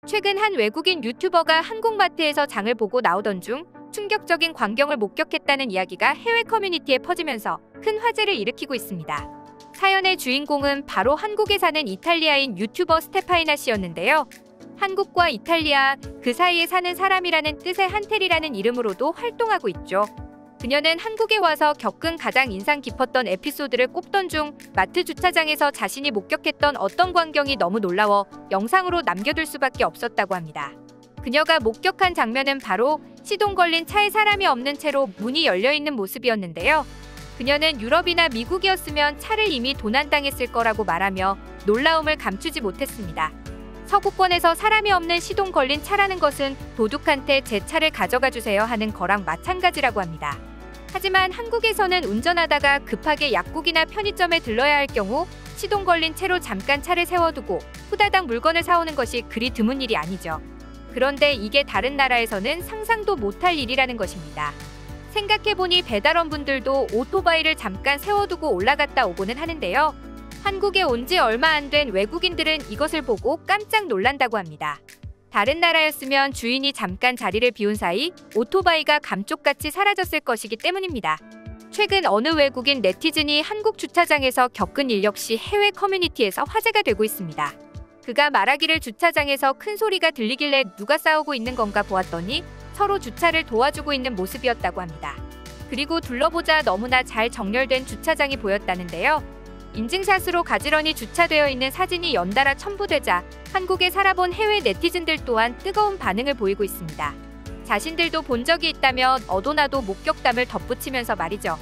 최근 한 외국인 유튜버가 한국마트에서 장을 보고 나오던 중 충격적인 광경을 목격했다는 이야기가 해외 커뮤니티에 퍼지면서 큰 화제를 일으키고 있습니다. 사연의 주인공은 바로 한국에 사는 이탈리아인 유튜버 스테파이나 씨였는데요. 한국과 이탈리아, 그 사이에 사는 사람이라는 뜻의 한텔이라는 이름으로도 활동하고 있죠. 그녀는 한국에 와서 겪은 가장 인상 깊었던 에피소드를 꼽던 중 마트 주차장에서 자신이 목격했던 어떤 광경이 너무 놀라워 영상으로 남겨둘 수밖에 없었다고 합니다. 그녀가 목격한 장면은 바로 시동 걸린 차에 사람이 없는 채로 문이 열려있는 모습이었는데요. 그녀는 유럽이나 미국이었으면 차를 이미 도난당했을 거라고 말하며 놀라움을 감추지 못했습니다. 서구권에서 사람이 없는 시동 걸린 차라는 것은 도둑한테 제 차를 가져가 주세요 하는 거랑 마찬가지라고 합니다. 하지만 한국에서는 운전하다가 급하게 약국이나 편의점에 들러야 할 경우 시동 걸린 채로 잠깐 차를 세워두고 후다닥 물건을 사오는 것이 그리 드문 일이 아니죠. 그런데 이게 다른 나라에서는 상상도 못할 일이라는 것입니다. 생각해보니 배달원분들도 오토바이를 잠깐 세워두고 올라갔다 오고는 하는데요. 한국에 온 지 얼마 안 된 외국인들은 이것을 보고 깜짝 놀란다고 합니다. 다른 나라였으면 주인이 잠깐 자리를 비운 사이 오토바이가 감쪽같이 사라졌을 것이기 때문입니다. 최근 어느 외국인 네티즌이 한국 주차장에서 겪은 일 역시 해외 커뮤니티에서 화제가 되고 있습니다. 그가 말하기를 주차장에서 큰 소리가 들리길래 누가 싸우고 있는 건가 보았더니 서로 주차를 도와주고 있는 모습이었다고 합니다. 그리고 둘러보자 너무나 잘 정렬된 주차장이 보였다는데요. 인증샷으로 가지런히 주차되어 있는 사진이 연달아 첨부되자 한국에 살아본 해외 네티즌들 또한 뜨거운 반응을 보이고 있습니다. 자신들도 본 적이 있다면 어도나도 목격담을 덧붙이면서 말이죠.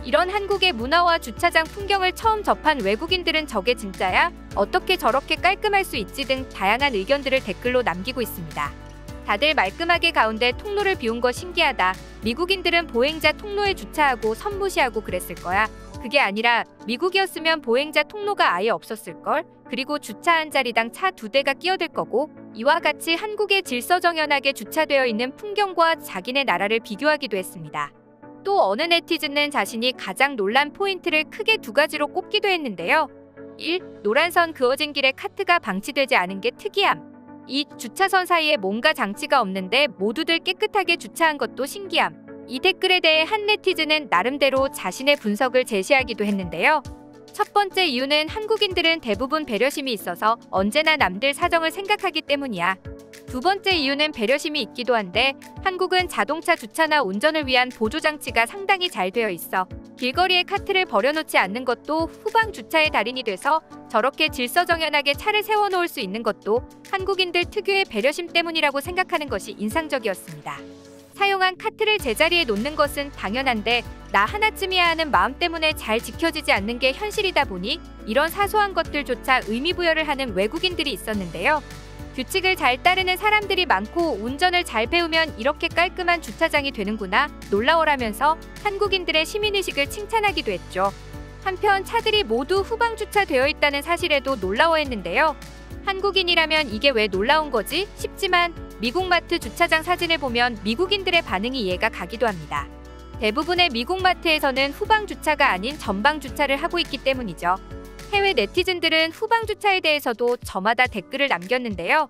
이런 한국의 문화와 주차장 풍경을 처음 접한 외국인들은 저게 진짜야? 어떻게 저렇게 깔끔할 수 있지? 등 다양한 의견들을 댓글로 남기고 있습니다. 다들 말끔하게 가운데 통로를 비운 거 신기하다. 미국인들은 보행자 통로에 주차하고 선무시하고 그랬을 거야. 그게 아니라 미국이었으면 보행자 통로가 아예 없었을걸? 그리고 주차 한 자리당 차 2대가 끼어들 거고 이와 같이 한국의 질서정연하게 주차되어 있는 풍경과 자기네 나라를 비교하기도 했습니다. 또 어느 네티즌은 자신이 가장 놀란 포인트를 크게 2가지로 꼽기도 했는데요. 1. 노란선 그어진 길에 카트가 방치되지 않은 게 특이함. 2. 주차선 사이에 뭔가 장치가 없는데 모두들 깨끗하게 주차한 것도 신기함. 이 댓글에 대해 한 네티즌은 나름대로 자신의 분석을 제시하기도 했는데요. 첫 번째 이유는 한국인들은 대부분 배려심이 있어서 언제나 남들 사정을 생각하기 때문이야. 두 번째 이유는 배려심이 있기도 한데 한국은 자동차 주차나 운전을 위한 보조장치가 상당히 잘 되어 있어 길거리에 카트를 버려놓지 않는 것도 후방 주차의 달인이 돼서 저렇게 질서정연하게 차를 세워놓을 수 있는 것도 한국인들 특유의 배려심 때문이라고 생각하는 것이 인상적이었습니다. 사용한 카트를 제자리에 놓는 것은 당연한데 나 하나쯤이야 하는 마음 때문에 잘 지켜지지 않는 게 현실이다 보니 이런 사소한 것들조차 의미부여를 하는 외국인들이 있었는데요. 규칙을 잘 따르는 사람들이 많고 운전을 잘 배우면 이렇게 깔끔한 주차장이 되는구나 놀라워라면서 한국인들의 시민의식을 칭찬하기도 했죠. 한편 차들이 모두 후방 주차되어 있다는 사실에도 놀라워했는데요. 한국인이라면 이게 왜 놀라운 거지? 싶지만 미국 마트 주차장 사진을 보면 미국인들의 반응이 이해가 가기도 합니다. 대부분의 미국 마트에서는 후방 주차가 아닌 전방 주차를 하고 있기 때문이죠. 해외 네티즌들은 후방 주차에 대해서도 저마다 댓글을 남겼는데요.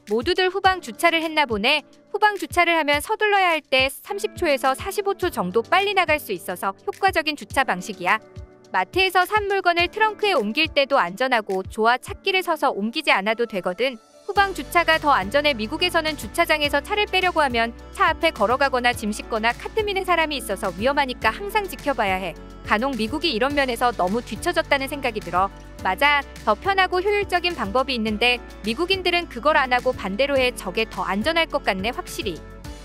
모두들 후방 주차를 했나 보네. 후방 주차를 하면 서둘러야 할 때 30초에서 45초 정도 빨리 나갈 수 있어서 효과적인 주차 방식이야. 마트에서 산 물건을 트렁크에 옮길 때도 안전하고 좋아 찾길에 서서 옮기지 않아도 되거든. 후방 주차가 더 안전해. 미국에서는 주차장에서 차를 빼려고 하면 차 앞에 걸어가거나 짐 싣거나 카트 미는 사람이 있어서 위험하니까 항상 지켜봐야 해. 간혹 미국이 이런 면에서 너무 뒤처졌다는 생각이 들어. 맞아, 더 편하고 효율적인 방법이 있는데 미국인들은 그걸 안 하고 반대로 해. 저게 더 안전할 것 같네. 확실히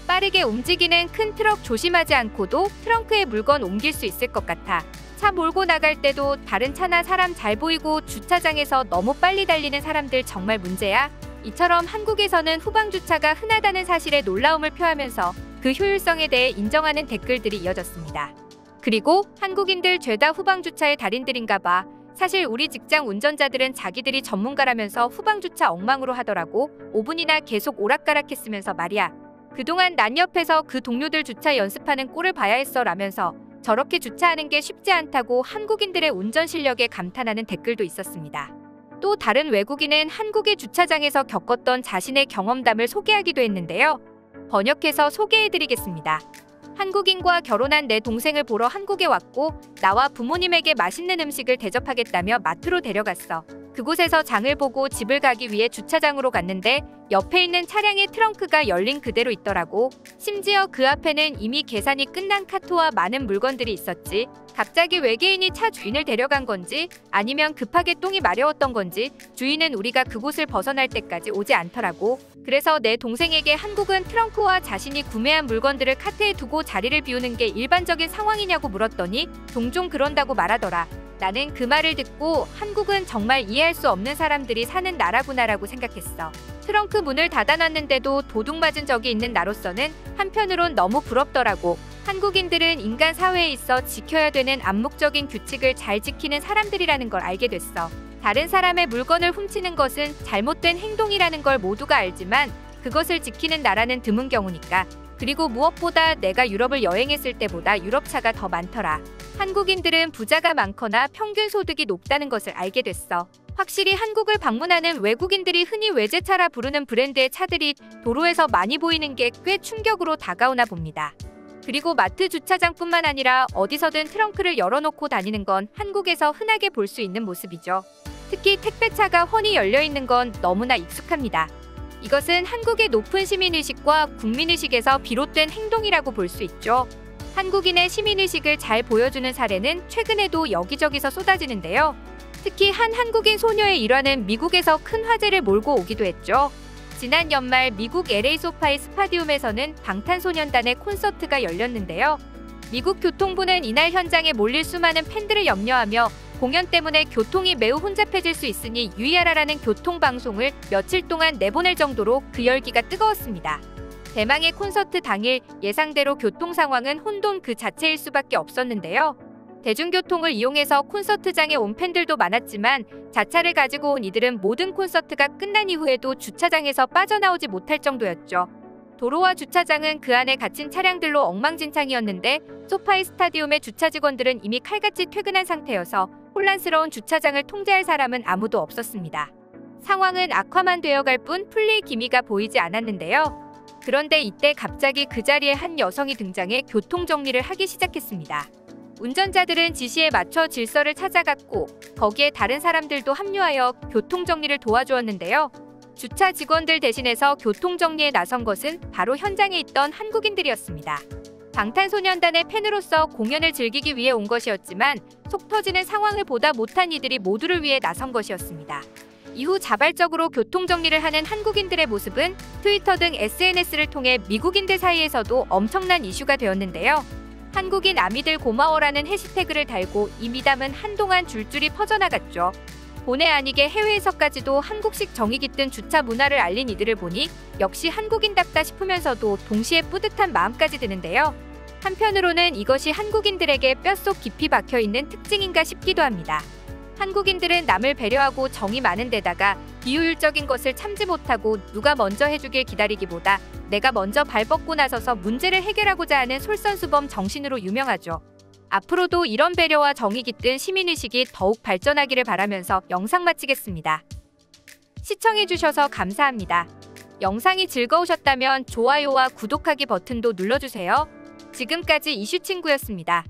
빠르게 움직이는 큰 트럭 조심하지 않고도 트렁크에 물건 옮길 수 있을 것 같아. 차 몰고 나갈 때도 다른 차나 사람 잘 보이고 주차장에서 너무 빨리 달리는 사람들 정말 문제야. 이처럼 한국에서는 후방 주차가 흔하다는 사실에 놀라움을 표하면서 그 효율성에 대해 인정하는 댓글들이 이어졌습니다. 그리고 한국인들 죄다 후방 주차의 달인들인가 봐. 사실 우리 직장 운전자들은 자기들이 전문가라면서 후방 주차 엉망으로 하더라고. 5분이나 계속 오락가락했으면서 말이야. 그동안 난 옆에서 그 동료들 주차 연습하는 꼴을 봐야 했어 라면서 저렇게 주차하는 게 쉽지 않다고 한국인들의 운전 실력에 감탄하는 댓글도 있었습니다. 또 다른 외국인은 한국의 주차장에서 겪었던 자신의 경험담을 소개하기도 했는데요. 번역해서 소개해드리겠습니다. 한국인과 결혼한 내 동생을 보러 한국에 왔고 나와 부모님에게 맛있는 음식을 대접하겠다며 마트로 데려갔어. 그곳에서 장을 보고 집을 가기 위해 주차장으로 갔는데 옆에 있는 차량의 트렁크가 열린 그대로 있더라고. 심지어 그 앞에는 이미 계산이 끝난 카트와 많은 물건들이 있었지. 갑자기 외계인이 차 주인을 데려간 건지 아니면 급하게 똥이 마려웠던 건지 주인은 우리가 그곳을 벗어날 때까지 오지 않더라고. 그래서 내 동생에게 한국은 트렁크와 자신이 구매한 물건들을 카트에 두고 자리를 비우는 게 일반적인 상황이냐고 물었더니 종종 그런다고 말하더라. 나는 그 말을 듣고 한국은 정말 이해할 수 없는 사람들이 사는 나라구나라고 생각했어. 트렁크 문을 닫아놨는데도 도둑 맞은 적이 있는 나로서는 한편으론 너무 부럽더라고. 한국인들은 인간 사회에 있어 지켜야 되는 암묵적인 규칙을 잘 지키는 사람들이라는 걸 알게 됐어. 다른 사람의 물건을 훔치는 것은 잘못된 행동이라는 걸 모두가 알지만 그것을 지키는 나라는 드문 경우니까. 그리고 무엇보다 내가 유럽을 여행했을 때보다 유럽차가 더 많더라. 한국인들은 부자가 많거나 평균 소득이 높다는 것을 알게 됐어. 확실히 한국을 방문하는 외국인들이 흔히 외제차라 부르는 브랜드의 차들이 도로에서 많이 보이는 게 꽤 충격으로 다가오나 봅니다. 그리고 마트 주차장뿐만 아니라 어디서든 트렁크를 열어놓고 다니는 건 한국에서 흔하게 볼 수 있는 모습이죠. 특히 택배차가 훤히 열려있는 건 너무나 익숙합니다. 이것은 한국의 높은 시민의식과 국민의식에서 비롯된 행동이라고 볼 수 있죠. 한국인의 시민의식을 잘 보여주는 사례는 최근에도 여기저기서 쏟아지는데요. 특히 한 한국인 소녀의 일화는 미국에서 큰 화제를 몰고 오기도 했죠. 지난 연말 미국 LA 소파이 스타디움에서는 방탄소년단의 콘서트가 열렸는데요. 미국 교통부는 이날 현장에 몰릴 수많은 팬들을 염려하며 공연 때문에 교통이 매우 혼잡해질 수 있으니 유의하라라는 교통방송을 며칠 동안 내보낼 정도로 그 열기가 뜨거웠습니다. 대망의 콘서트 당일 예상대로 교통 상황은 혼돈 그 자체일 수밖에 없었는데요. 대중교통을 이용해서 콘서트장에 온 팬들도 많았지만 자차를 가지고 온 이들은 모든 콘서트가 끝난 이후에도 주차장에서 빠져나오지 못할 정도였죠. 도로와 주차장은 그 안에 갇힌 차량들로 엉망진창이었는데 소파이 스타디움의 주차 직원들은 이미 칼같이 퇴근한 상태여서 혼란스러운 주차장을 통제할 사람은 아무도 없었습니다. 상황은 악화만 되어갈 뿐 풀릴 기미가 보이지 않았는데요. 그런데 이때 갑자기 그 자리에 한 여성이 등장해 교통정리를 하기 시작했습니다. 운전자들은 지시에 맞춰 질서를 찾아갔고 거기에 다른 사람들도 합류하여 교통정리를 도와주었는데요. 주차 직원들 대신해서 교통정리에 나선 것은 바로 현장에 있던 한국인들이었습니다. 방탄소년단의 팬으로서 공연을 즐기기 위해 온 것이었지만 속 터지는 상황을 보다 못한 이들이 모두를 위해 나선 것이었습니다. 이후 자발적으로 교통정리를 하는 한국인들의 모습은 트위터 등 SNS를 통해 미국인들 사이에서도 엄청난 이슈가 되었는데요. 한국인 아미들 고마워라는 해시태그를 달고 이 미담은 한동안 줄줄이 퍼져나갔죠. 본의 아니게 해외에서까지도 한국식 정이 깃든 주차 문화를 알린 이들을 보니 역시 한국인답다 싶으면서도 동시에 뿌듯한 마음까지 드는데요. 한편으로는 이것이 한국인들에게 뼛속 깊이 박혀있는 특징인가 싶기도 합니다. 한국인들은 남을 배려하고 정이 많은 데다가 비효율적인 것을 참지 못하고 누가 먼저 해주길 기다리기보다 내가 먼저 발 뻗고 나서서 문제를 해결하고자 하는 솔선수범 정신으로 유명하죠. 앞으로도 이런 배려와 정이 깃든 시민의식이 더욱 발전하기를 바라면서 영상 마치겠습니다. 시청해주셔서 감사합니다. 영상이 즐거우셨다면 좋아요와 구독하기 버튼도 눌러주세요. 지금까지 이슈친구였습니다.